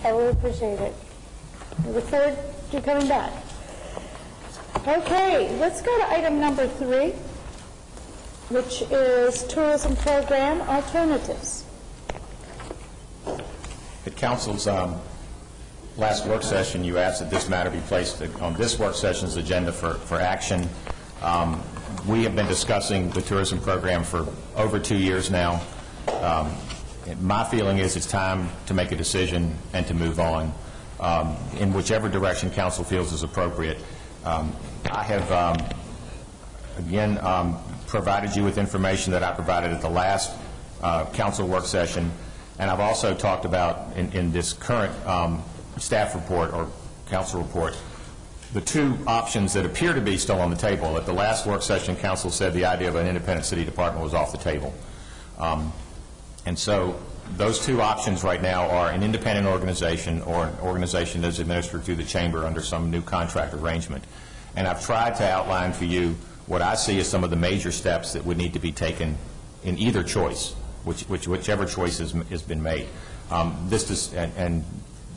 I will appreciate it. I look forward to coming back. Okay, let's go to item number 3, which is tourism program alternatives. At Council's last work session, you asked that this matter be placed on this work session's agenda for action. We have been discussing the tourism program for over 2 years now. My feeling is it's time to make a decision and to move on in whichever direction Council feels is appropriate. I have, again, provided you with information that I provided at the last Council work session, and I've also talked about in this current staff report or Council report the 2 options that appear to be still on the table. At the last work session, Council said the idea of an independent city department was off the table. And so those 2 options right now are an independent organization or an organization that is administered through the Chamber under some new contract arrangement. And I've tried to outline for you what I see as some of the major steps that would need to be taken in either choice, whichever choice has been made. And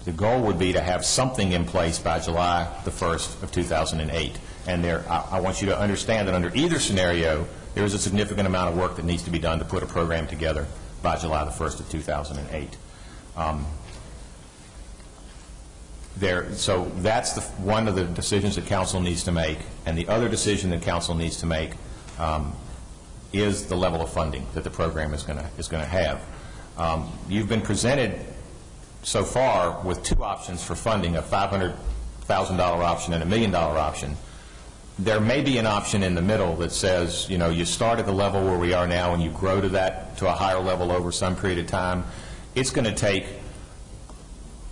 the goal would be to have something in place by July the 1st of 2008. And I want you to understand that under either scenario, there is a significant amount of work that needs to be done to put a program together by July the 1st of 2008. So that's one of the decisions that Council needs to make. And the other decision that Council needs to make is the level of funding that the program is going to have. You've been presented so far with 2 options for funding, a $500,000 option and a $1 million option. There may be an option in the middle that says, you know, you start at the level where we are now and you grow to a higher level over some period of time. It's going to take,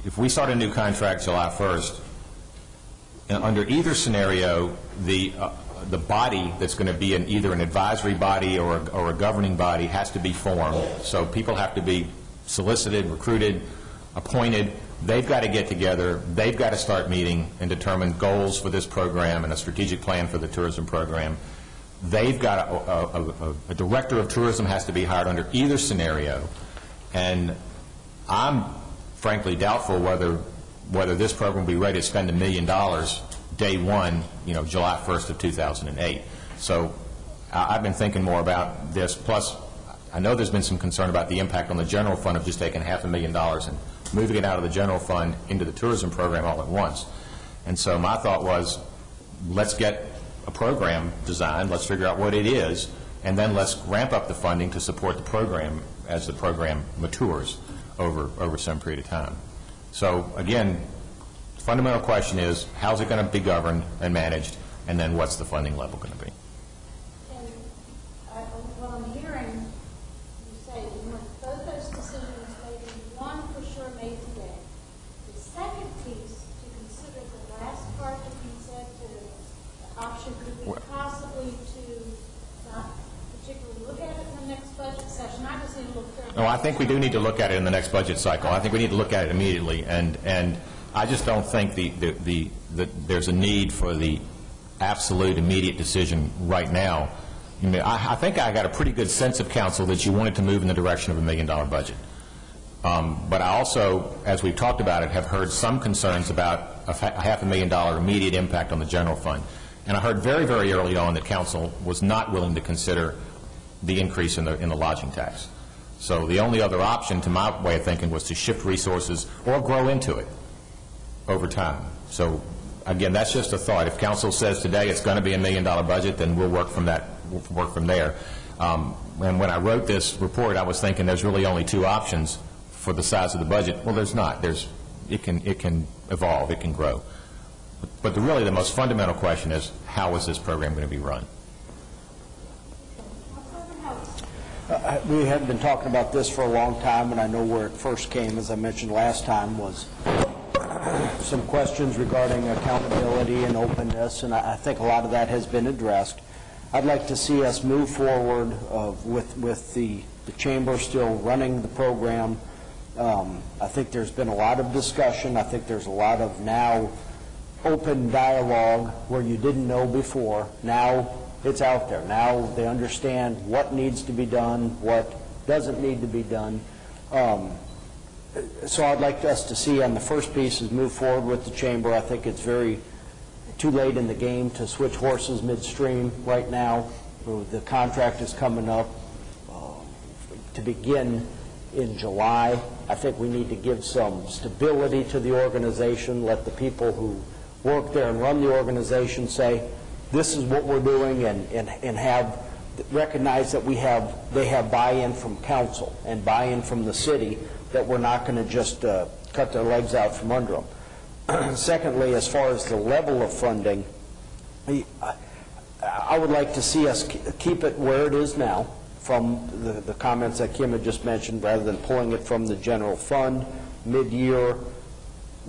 if we start a new contract July 1st, under either scenario, the body that's going to be either an advisory body or a governing body has to be formed. So people have to be solicited, recruited, appointed. They've got to get together. They've got to start meeting and determine goals for this program and a strategic plan for the tourism program. They've got a director of tourism has to be hired under either scenario. And I'm frankly doubtful whether this program will be ready to spend $1 million day one, you know, July 1st of 2008. So I've been thinking more about this. Plus, I know there's been some concern about the impact on the general fund of just taking $500,000 and moving it out of the general fund into the tourism program all at once. And so my thought was, let's get a program designed, let's figure out what it is, and then let's ramp up the funding to support the program as the program matures over some period of time. So again, the fundamental question is, how's it going to be governed and managed, and then what's the funding level going to be? What I'm hearing you say, you want both those decisions maybe one for sure made today. The second piece, to consider the last part that you said, the option could be possibly to not particularly look at it in the next budget session. I just need to look carefully. No, I think we do need to look at it in the next budget cycle. I think we need to look at it immediately, and I just don't think there's a need for the absolute immediate decision right now. I think I got a pretty good sense of Council that you wanted to move in the direction of $1 million budget. But I also, as we've talked about it, have heard some concerns about a $500,000 immediate impact on the general fund. And I heard very, very early on that Council was not willing to consider the increase in the lodging tax. So the only other option, to my way of thinking, was to shift resources or grow into it over time. So again, that's just a thought. If Council says today it's going to be $1 million budget, then we'll work from that. We'll work from there. And when I wrote this report, I was thinking there's really only 2 options for the size of the budget. Well, there's not. It can evolve. It can grow. But really, the most fundamental question is, how is this program going to be run? We have been talking about this for a long time, and I know where it first came, as I mentioned last time, was some questions regarding accountability and openness, and I think a lot of that has been addressed. I'd like to see us move forward with the Chamber still running the program. I think there's been a lot of discussion. I think there's a lot of now open dialogue where you didn't know before. Now it's out there. Now they understand what needs to be done, what doesn't need to be done. So I'd like us to see on the first piece is move forward with the chamber. I think it's too late in the game to switch horses midstream right now. The contract is coming up to begin in July. I think we need to give some stability to the organization, let the people who work there and run the organization say, this is what we're doing, and recognize that they have buy-in from council and buy-in from the city, that we're not going to just cut their legs out from under them. Secondly, as far as the level of funding, I would like to see us keep it where it is now, from the comments that Kim had just mentioned, rather than pulling it from the general fund mid-year,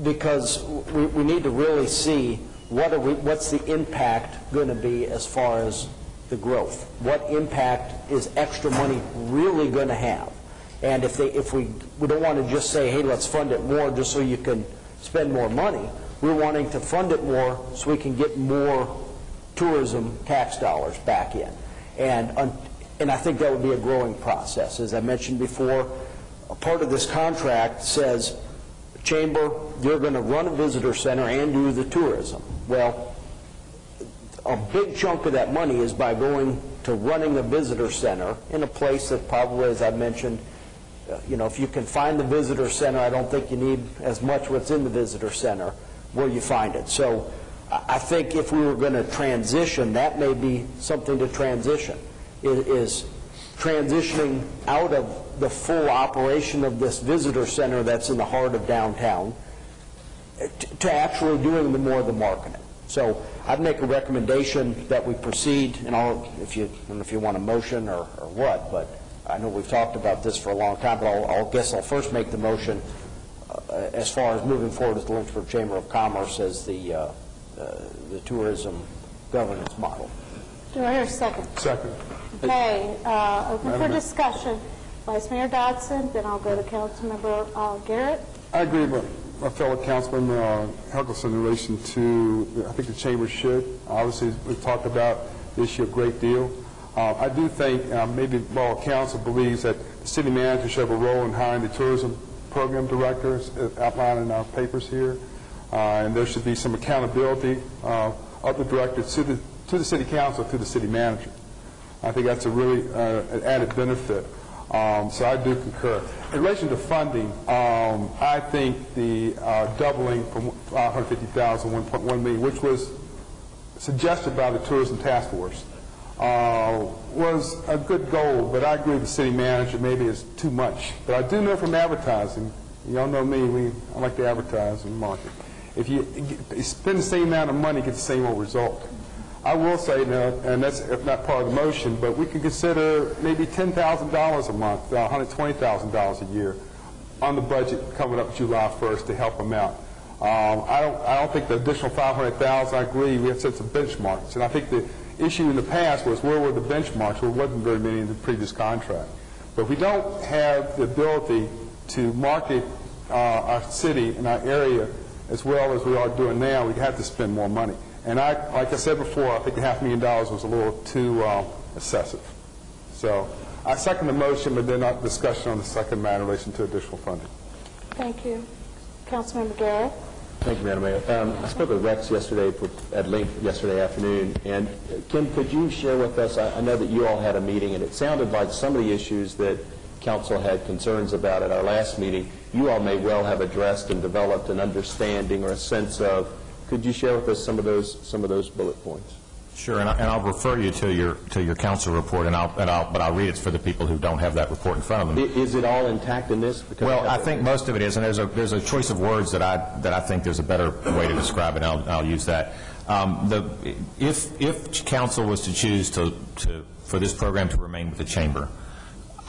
because we need to really see what's the impact going to be as far as the growth. What impact is extra money really going to have? And if we don't want to just say, hey, let's fund it more just so you can spend more money. We're wanting to fund it more so we can get more tourism tax dollars back in. And I think that would be a growing process. As I mentioned before, a part of this contract says, Chamber, you're going to run a visitor center and do the tourism. Well, a big chunk of that money is by going to running a visitor center in a place that probably, as I mentioned, if you can find the visitor center, I don't think you need as much what's in the visitor center where you find it. So I think if we were going to transition, that may be something to transition, is transitioning out of the full operation of this visitor center that's in the heart of downtown to actually doing more of the marketing. So I'd make a recommendation that we proceed, and I don't know if you want a motion or what, but I know we've talked about this for a long time, but I guess I'll first make the motion as far as moving forward with the Lynchburg Chamber of Commerce as the tourism governance model. Do I hear a second? Second. Okay, open for discussion. Vice Mayor Dodson, then I'll go to Councilmember Garrett. I agree with my fellow Councilman Helgelson in relation to, I think the Chamber should. Obviously, we've talked about the issue a great deal. I do think maybe Council believes that the city manager should have a role in hiring the tourism program directors outlined in our papers here, and there should be some accountability of the directors to the city council, to the city manager. I think that's a really an added benefit. So I do concur. In relation to funding, I think the doubling from $550,000 to $1.1 million, which was suggested by the Tourism Task Force, was a good goal, but I agree with the city manager maybe it's too much. But I do know from advertising, y'all know me, I like to advertise and market. If you spend the same amount of money, get the same old result. I will say now, and that's if not part of the motion, but we can consider maybe $10,000 a month, $120,000 a year on the budget coming up July 1st to help them out. I don't think the additional $500,000, I agree, we have set some benchmarks. And I think the issue in the past was where were the benchmarks? Well, there wasn't very many in the previous contract. But if we don't have the ability to market our city and our area as well as we are doing now, we have to spend more money. And like I said before, I think the $500,000 was a little too excessive. So I second the motion, but then not discussion on the second matter in relation to additional funding. Thank you. Councilmember Garrett. Thank you, Madam Mayor. I spoke with Rex yesterday at length yesterday afternoon, and Kim, could you share with us, I know that you all had a meeting, and it sounded like some of the issues that Council had concerns about at our last meeting, you all may well have addressed and developed an understanding or a sense of. Could you share with us some of those bullet points? Sure, and I'll refer you to your council report, but I'll read it for the people who don't have that report in front of them. Is it all intact in this? Because well, I think most of it is, and there's a choice of words that I think there's a better way to describe it. And I'll use that. If council was to choose for this program to remain with the chamber,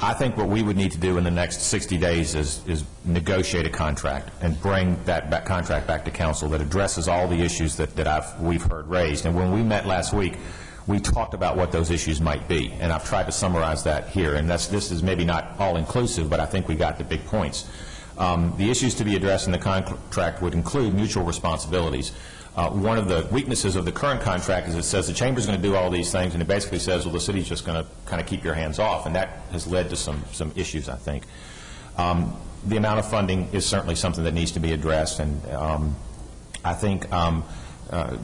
I think what we would need to do in the next 60 days is negotiate a contract and bring that contract back to council that addresses all the issues that we've heard raised. And when we met last week, we talked about what those issues might be, and I've tried to summarize that here. And this is maybe not all-inclusive, but I think we got the big points. The issues to be addressed in the contract would include mutual responsibilities. One of the weaknesses of the current contract is it says the chamber's going to do all these things, and it basically says, well, the city's just going to kind of keep your hands off, and that has led to some issues, I think. the amount of funding is certainly something that needs to be addressed, and I think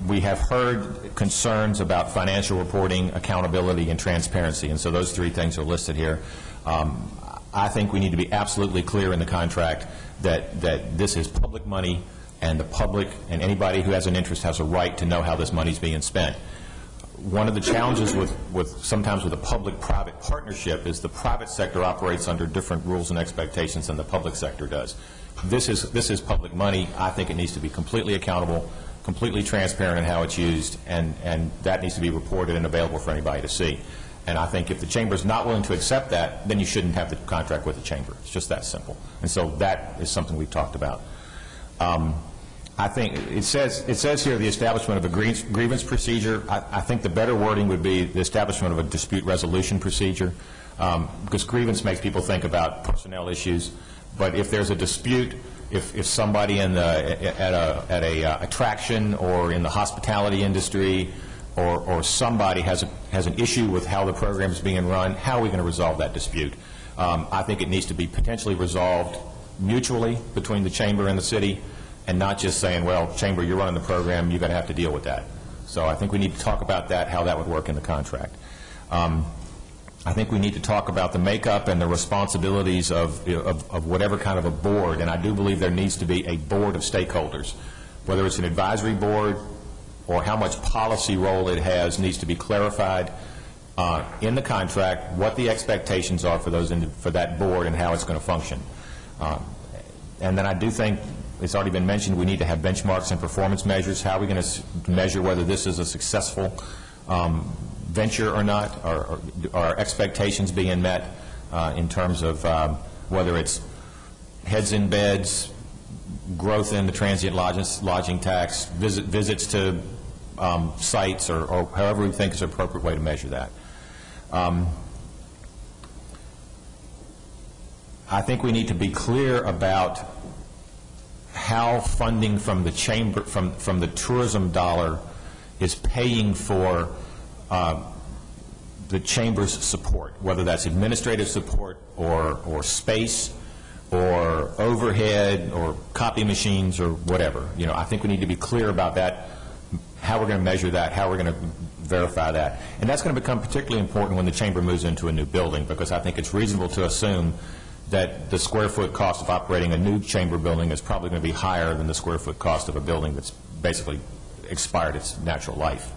we have heard concerns about financial reporting, accountability, and transparency, and so those three things are listed here. I think we need to be absolutely clear in the contract that this is public money, and the public and anybody who has an interest has a right to know how this money is being spent. One of the challenges sometimes with a public-private partnership is the private sector operates under different rules and expectations than the public sector does. This is public money. I think it needs to be completely accountable, completely transparent in how it's used, and that needs to be reported and available for anybody to see. And I think if the Chamber is not willing to accept that, then you shouldn't have the contract with the Chamber. It's just that simple. And so that is something we've talked about. I think it says here the establishment of a grievance procedure. I think the better wording would be the establishment of a dispute resolution procedure, because grievance makes people think about personnel issues. But if there's a dispute, if somebody at a attraction or in the hospitality industry or somebody has an issue with how the program is being run, how are we going to resolve that dispute? I think it needs to be potentially resolved mutually between the Chamber and the city, and not just saying, well, Chamber, you're running the program, you're going to have to deal with that. So I think we need to talk about that, how that would work in the contract. I think we need to talk about the makeup and the responsibilities of whatever kind of a board, and I do believe there needs to be a board of stakeholders. Whether it's an advisory board or how much policy role it has needs to be clarified in the contract, what the expectations are for that board and how it's going to function. And then I do think, it's already been mentioned, we need to have benchmarks and performance measures. How are we going to measure whether this is a successful venture or not? Are expectations being met in terms of whether it's heads in beds, growth in the transient lodging tax, visits to sites, or however we think is an appropriate way to measure that. I think we need to be clear about how funding from the Chamber, from the tourism dollar, is paying for the Chamber's support, whether that's administrative support or space or overhead or copy machines or whatever. You know, I think we need to be clear about that, how we're going to measure that, how we're going to verify that. And that's going to become particularly important when the Chamber moves into a new building, because I think it's reasonable to assume that the square foot cost of operating a new Chamber building is probably going to be higher than the square foot cost of a building that's basically expired its natural life.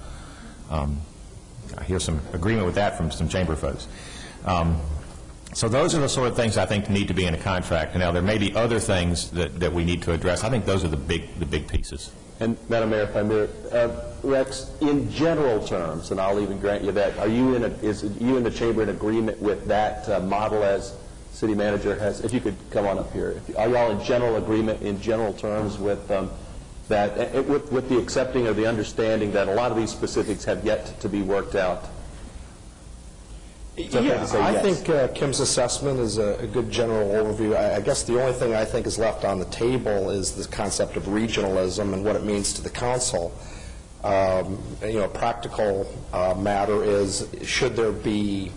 I hear some agreement with that from some Chamber folks. So those are the sort of things I think need to be in a contract. Now, there may be other things that we need to address. I think those are the big pieces. And, Madam Mayor, if I may, Rex, in general terms, and I'll even grant you that, is you and the Chamber in agreement with that model as City Manager has? If you could come on up here. Are you all in general agreement, in general terms, with that, with the accepting of the understanding that a lot of these specifics have yet to be worked out? Yeah, I think Kim's assessment is a good general overview. I guess the only thing I think is left on the table is the concept of regionalism and what it means to the council. A practical matter is, should there be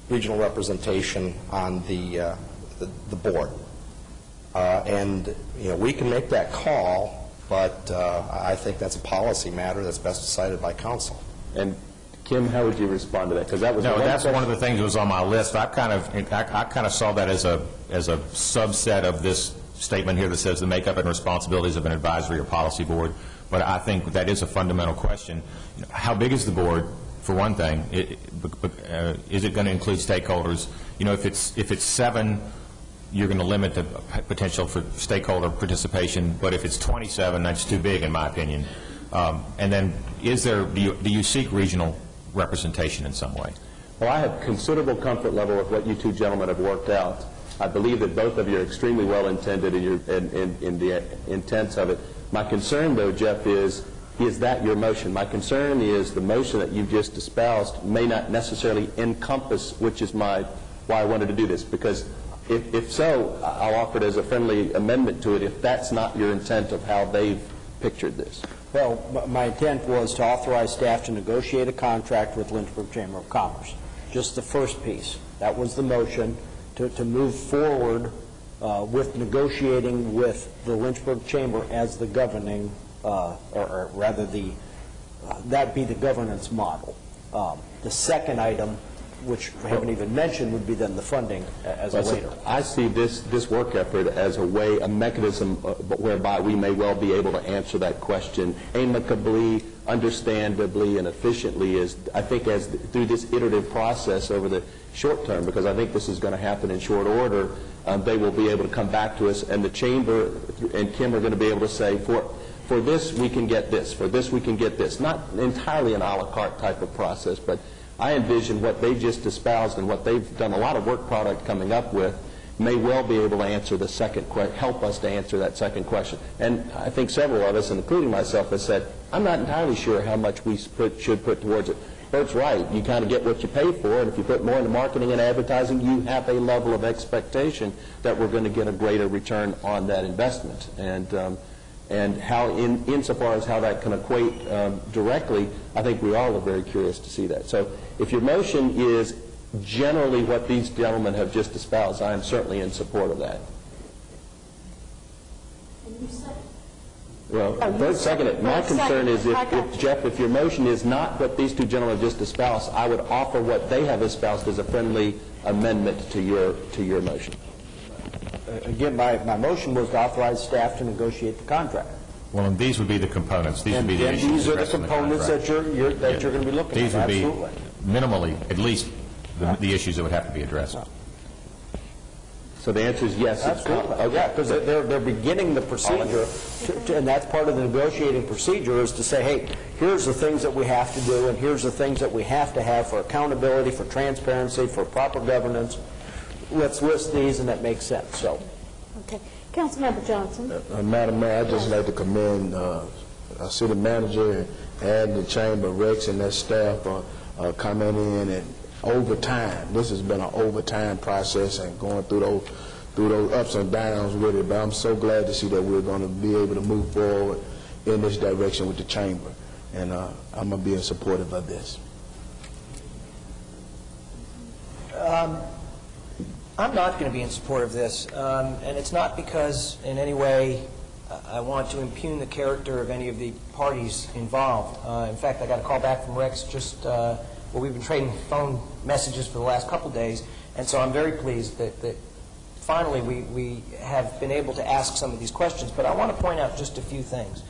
regional representation on the board? And we can make that call, but I think that's a policy matter that's best decided by council. And Kim, how would you respond to that? Because that was that's one of the things that was on my list. I kind of saw that as a subset of this statement here that says the makeup and responsibilities of an advisory or policy board. But I think that is a fundamental question. How big is the board? For one thing, is it going to include stakeholders? If it's 7, you're going to limit the potential for stakeholder participation. But if it's 27, that's too big, in my opinion. And then, do you seek regional representation in some way? Well, I have considerable comfort level with what you two gentlemen have worked out. I believe that both of you are extremely well intended in the intents of it. My concern, though, Jeff, is that your motion? My concern is the motion that you've just espoused may not necessarily encompass, which is why I wanted to do this. Because if so, I'll offer it as a friendly amendment to it if that's not your intent of how they've pictured this. Well, my intent was to authorize staff to negotiate a contract with Lynchburg Chamber of Commerce. Just the first piece. That was the motion to move forward with negotiating with the Lynchburg Chamber as the governing, or rather that be the governance model. The second item, which we haven't even mentioned, would be then the funding as a later. I see this work effort as a mechanism whereby we may well be able to answer that question amicably, understandably, and efficiently, I think, through this iterative process over the short term, because I think this is going to happen in short order. They will be able to come back to us, and the Chamber and Kim are going to be able to say, for this we can get this, for this we can get this. Not entirely an a la carte type of process, but I envision what they just espoused and what they've done a lot of work product coming up with may well be able to answer the second question, help us to answer that second question. And I think several of us, including myself, have said, I'm not entirely sure how much we should put towards it. Bert's right. You kind of get what you pay for, and if you put more into marketing and advertising, you have a level of expectation that we're going to get a greater return on that investment. And how, insofar as how that can equate directly, I think we all are very curious to see that. So if your motion is generally what these gentlemen have just espoused, I am certainly in support of that. And you said, Well, third, second it. My concern is Jeff, if your motion is not what these two gentlemen have just espoused, I would offer what they have espoused as a friendly amendment to your motion. Again, my motion was to authorize staff to negotiate the contract. Well, and these would be the components. These would be the and issues these are the addressed in the components that contract. you're going to be looking These at. would be Absolutely. minimally, at least, the issues that would have to be addressed. So the answer is yes. Absolutely. Yeah, because they're beginning the procedure, and that's part of the negotiating procedure, is to say, hey, here's the things that we have to do, and here's the things that we have to have for accountability, for transparency, for proper governance. Let's list these, and that makes sense. So, Okay. Councilmember Johnson. Madam Mayor, I'd just like to commend our city manager and the chamber, Rex, and their staff coming in and overtime. This has been an overtime process and going through those ups and downs with it, but I'm so glad to see that we're going to be able to move forward in this direction with the chamber, and I'm going to be in support of this. I'm not going to be in support of this, and it's not because in any way I want to impugn the character of any of the parties involved. In fact, I got a call back from Rex just, we've been trading phone messages for the last couple days, and so I'm very pleased that finally we have been able to ask some of these questions, but I want to point out just a few things.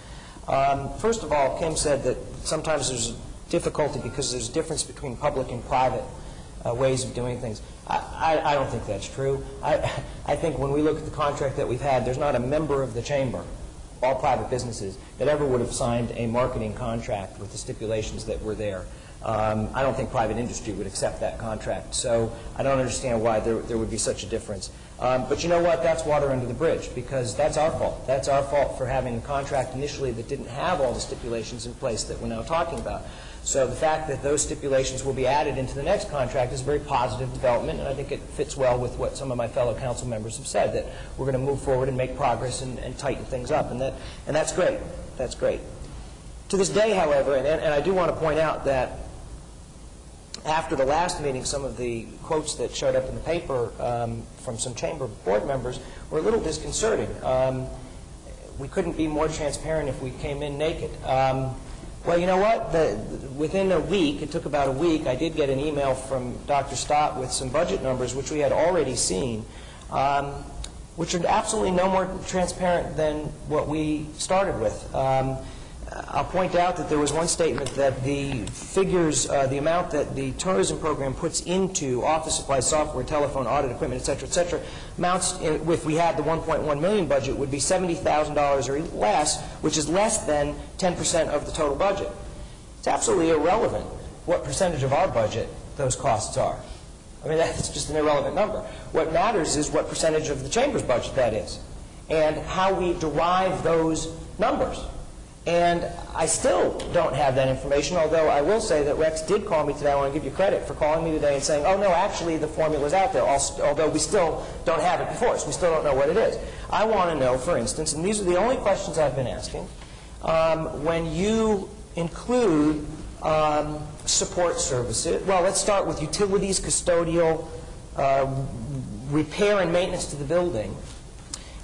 First of all, Kim said that sometimes there's difficulty because there's a difference between public and private ways of doing things. I don't think that's true. I think when we look at the contract that we've had, there's not a member of the chamber, all private businesses, that ever would have signed a marketing contract with the stipulations that were there. I don't think private industry would accept that contract, so I don't understand why there would be such a difference. But you know what? That's water under the bridge, because that's our fault. That's our fault for having a contract initially that didn't have all the stipulations in place that we're now talking about. So the fact that those stipulations will be added into the next contract is a very positive development, and I think it fits well with what some of my fellow council members have said, that we're going to move forward and make progress and tighten things up, and that's great. That's great. To this day, however, and I do want to point out that after the last meeting, some of the quotes that showed up in the paper from some chamber board members were a little disconcerting. We couldn't be more transparent if we came in naked. Well, you know what? Within a week, it took about a week, I did get an email from Dr. Stott with some budget numbers, which we had already seen, which are absolutely no more transparent than what we started with. I'll point out that there was one statement that the figures, the amount that the tourism program puts into office supplies, software, telephone, audit equipment, et cetera, amounts, if we had the $1.1 million budget, would be $70,000 or less, which is less than 10% of the total budget. It's absolutely irrelevant what percentage of our budget those costs are. I mean, that's just an irrelevant number. What matters is what percentage of the chamber's budget that is, and how we derive those numbers. And I still don't have that information, although I will say that Rex did call me today. I want to give you credit for calling me today and saying, oh, no, actually, the formula's out there, although we still don't have it before us. We still don't know what it is. I want to know, for instance, and these are the only questions I've been asking, when you include support services, well, let's start with utilities, custodial, repair and maintenance to the building.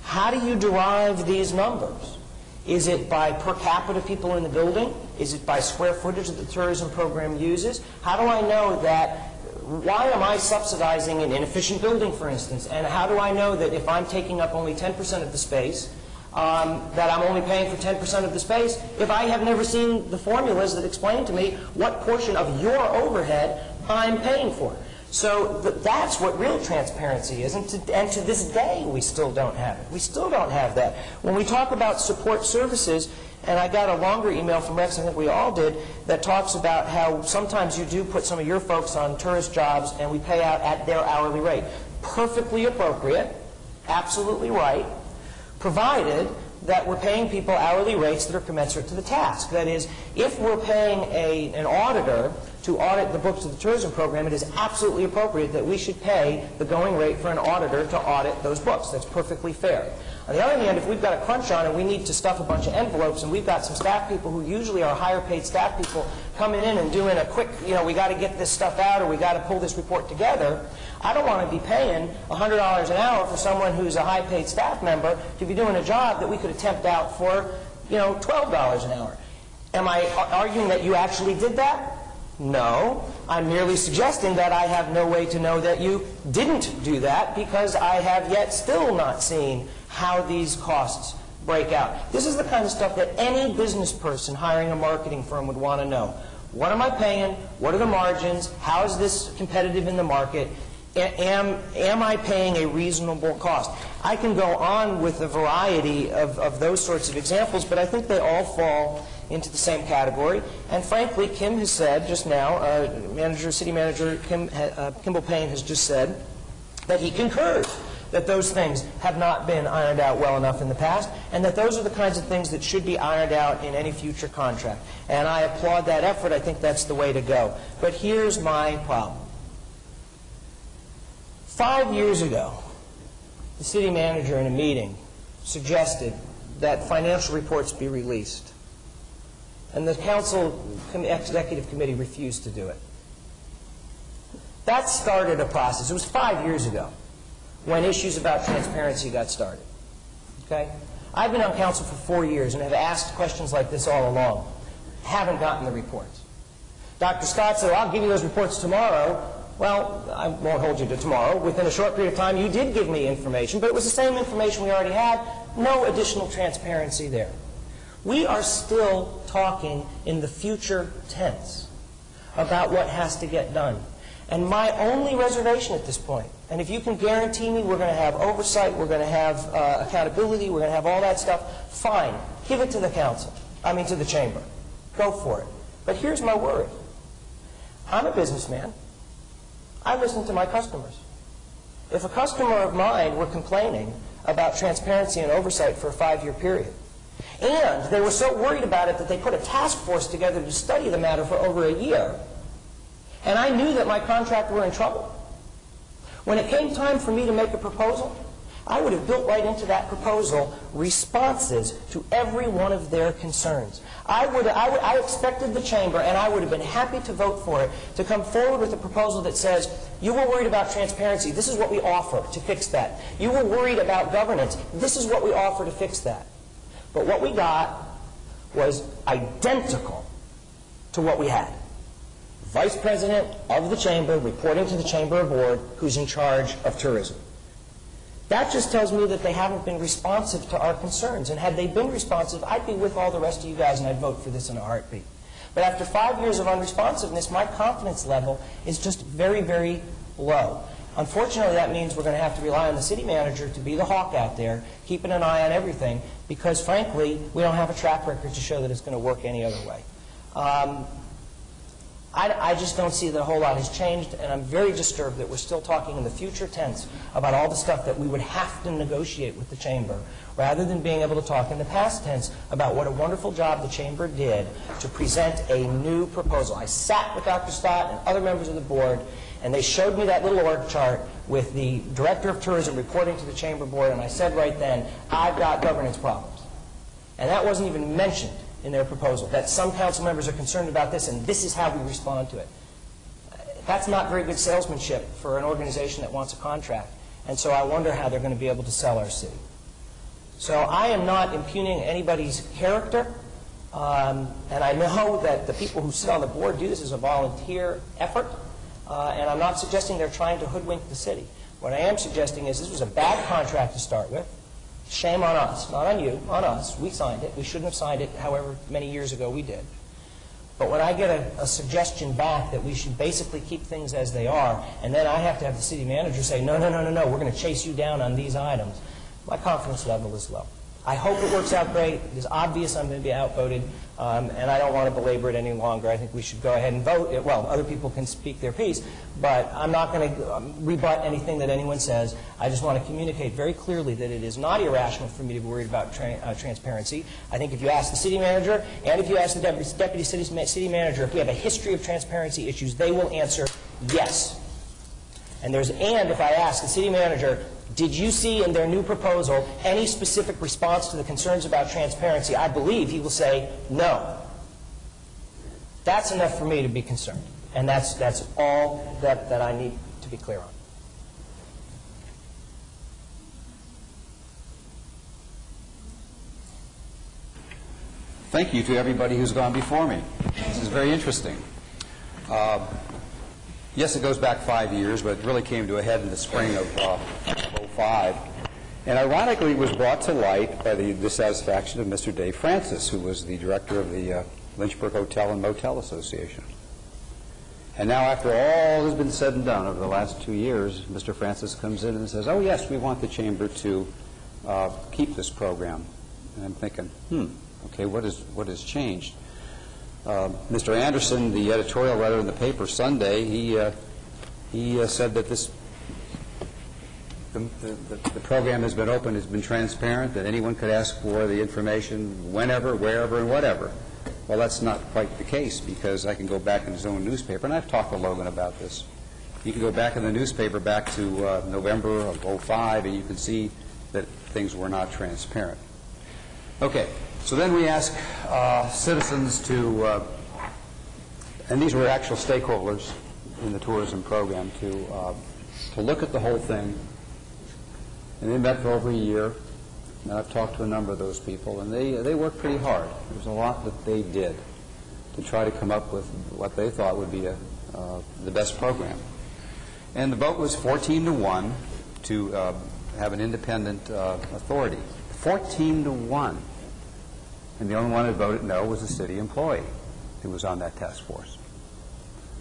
How do you derive these numbers? Is it by per capita people in the building? Is it by square footage that the tourism program uses? How do I know that? Why am I subsidizing an inefficient building, for instance? And how do I know that if I'm taking up only 10% of the space, that I'm only paying for 10% of the space if I have never seen the formulas that explain to me what portion of your overhead I'm paying for? So that's what real transparency is, and to this day we still don't have it. We still don't have that. When we talk about support services, and I got a longer email from Rex, I think we all did, that talks about how sometimes you do put some of your folks on tourist jobs and we pay out at their hourly rate. Perfectly appropriate, absolutely right, provided that we're paying people hourly rates that are commensurate to the task. That is, if we're paying an auditor to audit the books of the tourism program, it is absolutely appropriate that we should pay the going rate for an auditor to audit those books. That's perfectly fair. On the other hand, if we've got a crunch on and we need to stuff a bunch of envelopes and we've got some staff people who usually are higher paid staff people coming in and doing a quick, we got to get this stuff out or we got to pull this report together, I don't want to be paying $100 an hour for someone who's a high paid staff member to be doing a job that we could attempt out for, $12 an hour. Am I arguing that you actually did that? No. I'm merely suggesting that I have no way to know that you didn't do that because I have yet still not seen how these costs break out. This is the kind of stuff that any business person hiring a marketing firm would want to know. What am I paying? What are the margins? How is this competitive in the market? Am I paying a reasonable cost? I can go on with a variety of those sorts of examples, but I think they all fall into the same category. And frankly, Kim has said just now, City Manager Kimball Payne has just said that he concurs that those things have not been ironed out well enough in the past, and that those are the kinds of things that should be ironed out in any future contract. And I applaud that effort. I think that's the way to go. But here's my problem. 5 years ago, the city manager in a meeting suggested that financial reports be released. And the council executive committee refused to do it. That started a process. It was 5 years ago when issues about transparency got started. Okay? I've been on council for 4 years and have asked questions like this all along. Haven't gotten the reports. Dr. Scott said, well, I'll give you those reports tomorrow. Well, I won't hold you to tomorrow. Within a short period of time, you did give me information, but it was the same information we already had. No additional transparency there. We are still talking in the future tense about what has to get done. And my only reservation at this point, and if you can guarantee me we're going to have oversight, we're going to have accountability, we're going to have all that stuff, fine. Give it to the council. To the chamber. Go for it. But here's my worry. I'm a businessman. I listen to my customers. If a customer of mine were complaining about transparency and oversight for a 5-year period, and they were so worried about it that they put a task force together to study the matter for over a year, and I knew that my contractor were in trouble, when it came time for me to make a proposal, I would have built right into that proposal responses to every one of their concerns. I expected the chamber, and I would have been happy to vote for it, to come forward with a proposal that says, you were worried about transparency, this is what we offer to fix that. You were worried about governance, this is what we offer to fix that. But what we got was identical to what we had. Vice President of the chamber reporting to the chamber board who's in charge of tourism. That just tells me that they haven't been responsive to our concerns. And had they been responsive, I'd be with all the rest of you guys and I'd vote for this in a heartbeat. But after 5 years of unresponsiveness, my confidence level is just very, very low. Unfortunately, that means we're going to have to rely on the city manager to be the hawk out there, keeping an eye on everything, because frankly, we don't have a track record to show that it's going to work any other way. I just don't see that a whole lot has changed, and I'm very disturbed that we're still talking in the future tense about all the stuff that we would have to negotiate with the chamber, rather than being able to talk in the past tense about what a wonderful job the chamber did to present a new proposal. I sat with Dr. Stott and other members of the board, and they showed me that little org chart with the director of tourism reporting to the chamber board, and I said right then, I've got governance problems. And that wasn't even mentioned in their proposal, that some council members are concerned about this, and this is how we respond to it. That's not very good salesmanship for an organization that wants a contract, and so I wonder how they're going to be able to sell our city. So I am not impugning anybody's character, and I know that the people who sit on the board do this as a volunteer effort, and I'm not suggesting they're trying to hoodwink the city. What I am suggesting is this was a bad contract to start with. Shame on us, not on you, on us. We signed it. We shouldn't have signed it however many years ago we did. But when I get a suggestion back that we should basically keep things as they are, and then I have to have the city manager say, no, we're going to chase you down on these items, my confidence level is low. I hope it works out great. It is obvious I'm going to be outvoted, and I don't want to belabor it any longer. I think we should go ahead and vote. Well, other people can speak their piece, but I'm not going to rebut anything that anyone says. I just want to communicate very clearly that it is not irrational for me to be worried about transparency. I think if you ask the city manager and if you ask the deputy city manager if we have a history of transparency issues, they will answer yes. And if I ask the city manager, did you see in their new proposal any specific response to the concerns about transparency, I believe he will say no. That's enough for me to be concerned. And that's all that I need to be clear on. Thank you to everybody who's gone before me. This is very interesting. Yes, it goes back 5 years, but it really came to a head in the spring of 2005. And ironically, it was brought to light by the dissatisfaction of Mr. Dave Francis, who was the director of the Lynchburg Hotel and Motel Association. And now, after all has been said and done over the last 2 years, Mr. Francis comes in and says, oh, yes, we want the Chamber to keep this program. And I'm thinking, okay, what has changed? Mr. Anderson, the editorial writer in the paper Sunday, he said that the program has been open, has been transparent, that anyone could ask for the information whenever, wherever, and whatever. Well, that's not quite the case, because I can go back in his own newspaper, and I've talked to Logan about this. You can go back in the newspaper back to November of 2005, and you can see that things were not transparent. Okay. So then we ask citizens to, and these were actual stakeholders in the tourism program, to look at the whole thing. And they met for over a year. And I've talked to a number of those people, and they worked pretty hard. There's a lot that they did to try to come up with what they thought would be the best program. And the vote was 14-1 to have an independent authority. 14-1. And the only one that voted no was a city employee who was on that task force.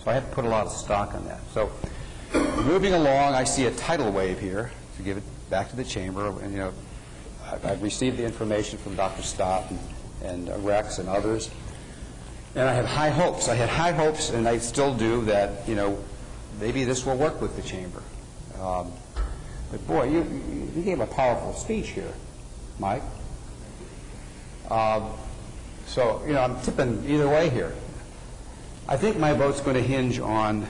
So I have to put a lot of stock on that. So moving along, I see a tidal wave here to give it back to the Chamber. And, I've received the information from Dr. Stott and Rex and others, and I have high hopes. I had high hopes, and I still do, that, maybe this will work with the Chamber. But boy, you gave a powerful speech here, Mike. So, I'm tipping either way here. I think my vote's going to hinge on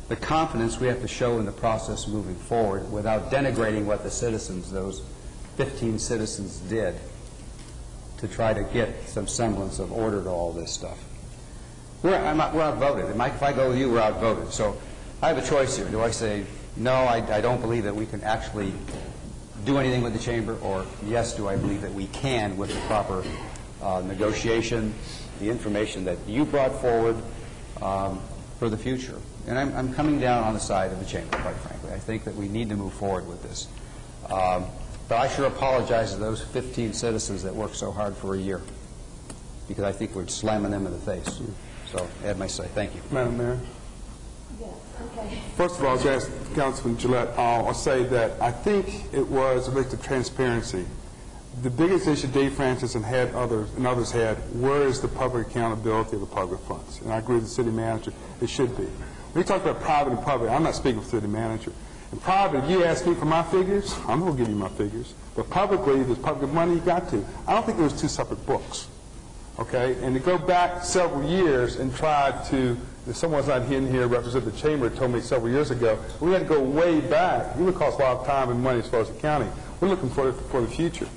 the confidence we have to show in the process moving forward without denigrating what the citizens, those 15 citizens, did to try to get some semblance of order to all this stuff. We're outvoted. Mike, if I go with you, we're outvoted. So I have a choice here. Do I say, no, I don't believe that we can actually do anything with the Chamber, or yes, do I believe that we can with the proper negotiation, the information that you brought forward for the future? And I'm coming down on the side of the Chamber, quite frankly. I think that we need to move forward with this. But I sure apologize to those 15 citizens that worked so hard for a year, because I think we're slamming them in the face. So I had my say. Thank you. Madam Mayor? Yes, okay. First of all, to ask Councilman Gillette, I'll say that I think it was related to transparency. The biggest issue Dave Francis and others had, where is the public accountability of the public funds? And I agree with the city manager, it should be. When you talk about private and public, I'm not speaking for the city manager. And private, if you ask me for my figures, I'm going to give you my figures. But publicly, there's public money you got to. I don't think there was two separate books. Okay? And to go back several years and try to, if someone's not in here represent the Chamber, told me several years ago, we had to go way back. It would cost a lot of time and money as far as the county. We're looking for the future.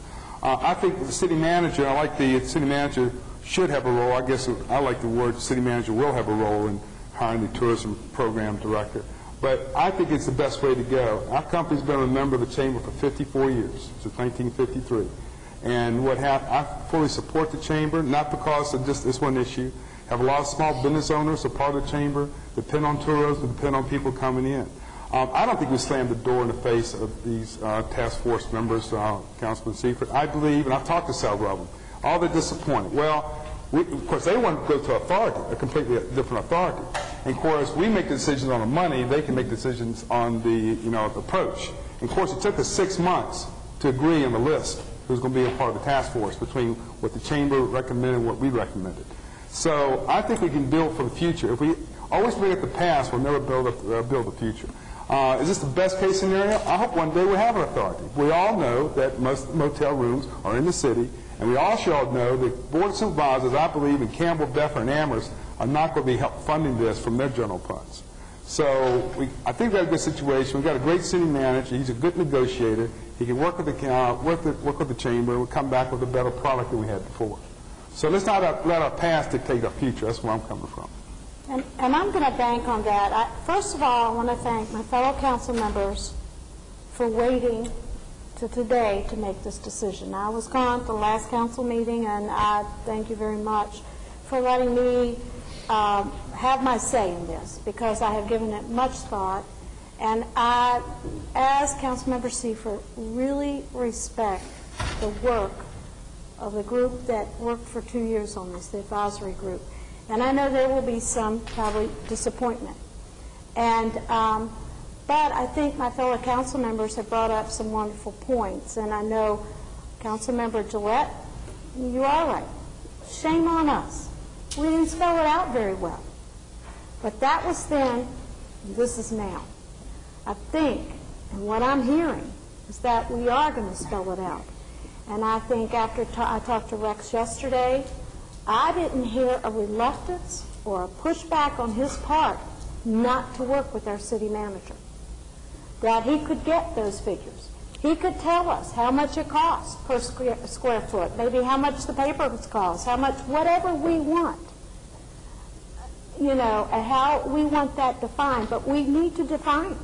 I think the city manager, I like the city manager should have a role. I guess I like the word city manager will have a role in hiring the tourism program director. But I think it's the best way to go. Our company's been a member of the Chamber for 54 years, since 1953. And what happened, I fully support the Chamber, not because of just this one issue. Have a lot of small business owners a part of the Chamber, depend on tourism, depend on people coming in. I don't think we slammed the door in the face of these task force members, Councilman Seifert. I believe, and I've talked to several of them, all they're disappointed. Well, of course, they want to go to authority, a completely different authority. And of course, we make decisions on the money, they can make decisions on the, the approach. And of course, it took us 6 months to agree on the list who's going to be a part of the task force between what the Chamber recommended and what we recommended. So I think we can build for the future. If we always bring up the past, we'll never build the future. Is this the best case scenario? I hope one day we'll have an authority. We all know that most motel rooms are in the city, and we all should all know that Board of Supervisors, I believe, in Campbell, Bedford, and Amherst are not going to be funding this from their general funds. So I think we have a good situation. We've got a great city manager. He's a good negotiator. He can work with the Chamber, and we'll come back with a better product than we had before. So let's not let our past dictate our future. That's where I'm coming from. And I'm going to bank on that. First of all, I want to thank my fellow council members for waiting to today to make this decision. I was gone at the last council meeting, and I thank you very much for letting me have my say in this, because I have given it much thought. And I, as Councilmember Seifert, really respect the work of the group that worked for 2 years on this, the advisory group. And I know there will be some probably disappointment. And but I think my fellow council members have brought up some wonderful points. And I know Councilmember Gillette, you are right. Shame on us. We didn't spell it out very well. But that was then, and this is now. I think, and what I'm hearing, is that we are going to spell it out. And I think after I talked to Rex yesterday, I didn't hear a reluctance or a pushback on his part not to work with our city manager. That he could get those figures. He could tell us how much it costs per square foot, maybe how much the papers cost, how much, whatever we want. And how we want that defined, but we need to define it.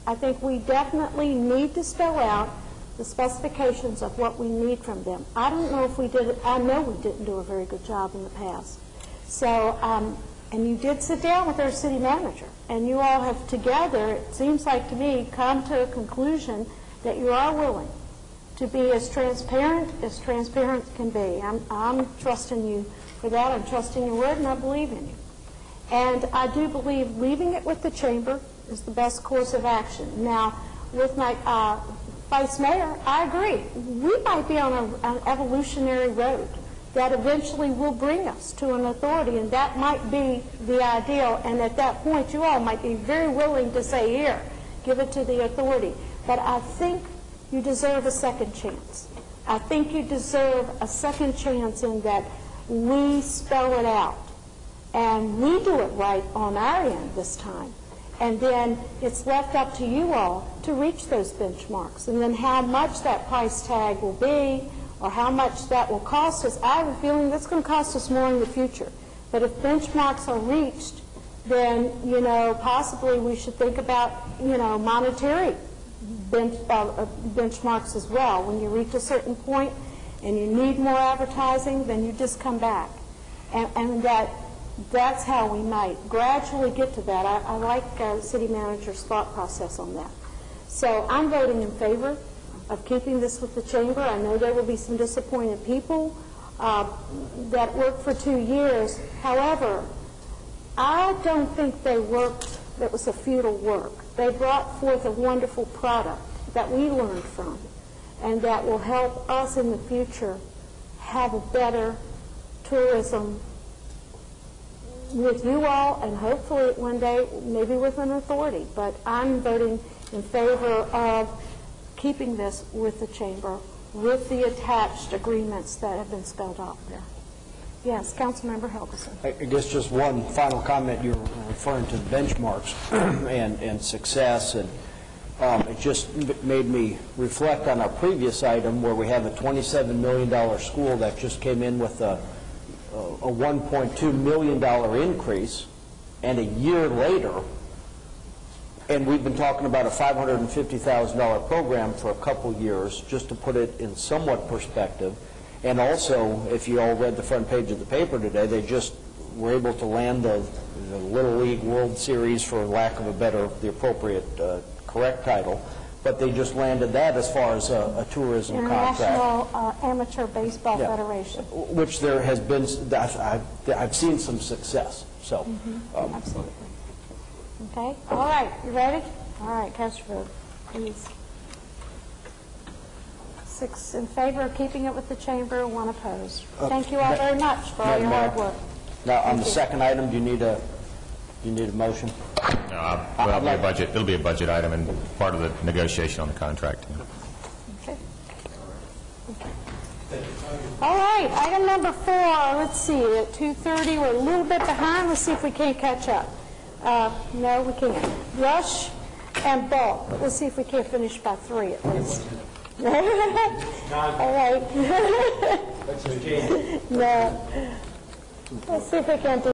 I think we definitely need to spell out the specifications of what we need from them. I don't know if we did it. I know we didn't do a very good job in the past. So, and you did sit down with our city manager, and you all have together, it seems like to me, come to a conclusion that you are willing to be as transparent can be. I'm trusting you for that. I'm trusting your word, and I believe in you. And I do believe leaving it with the Chamber is the best course of action. Now, with my Vice Mayor, I agree. We might be on an evolutionary road that eventually will bring us to an authority, and that might be the ideal. And at that point, you all might be very willing to say, here, give it to the authority. But I think you deserve a second chance. I think you deserve a second chance in that we spell it out. And we do it right on our end this time. And then it's left up to you all to reach those benchmarks. And then how much that price tag will be or how much that will cost us, I have a feeling that's going to cost us more in the future. But if benchmarks are reached, then, possibly we should think about, monetary benchmarks as well. When you reach a certain point and you need more advertising, then you just come back. And that's how we might gradually get to that. I like city manager's thought process on that. So I'm voting in favor of keeping this with the Chamber. I know there will be some disappointed people that worked for 2 years. However, I don't think they worked, that was a futile work. They brought forth a wonderful product that we learned from and that will help us in the future have a better tourism with you all, and hopefully one day maybe with an authority. But I'm voting in favor of keeping this with the Chamber, with the attached agreements that have been spelled out there. Yes, Councilmember Helgeson. I guess just one final comment. You're referring to the benchmarks and success, and it just made me reflect on our previous item where we have a $27 million school that just came in with a $1.2 million increase, and a year later And we've been talking about a $550,000 program for a couple years, just to put it in somewhat perspective. And also, if you all read the front page of the paper today, they just were able to land the Little League World Series, for lack of a better, the appropriate, correct title, but they just landed that as far as a tourism contract. International Amateur Baseball Yeah. Federation. Which there has been, I've seen some success, so. Absolutely. Okay, all right, you ready? All right, cast your vote, please. 6 in favor of keeping it with the chamber, 1 opposed. Thank you all very much for all your hard work. Now, on the Thank you. second item, do you need a motion? Well, it'll be a budget item and part of the negotiation on the contract. Okay. All right, item number 4, let's see, at 2:30, we're a little bit behind, let's see if we can't catch up. No, we can't. Rush and bulk, but let's see if we can't finish by 3 at least. All right. No. Let's see if we can do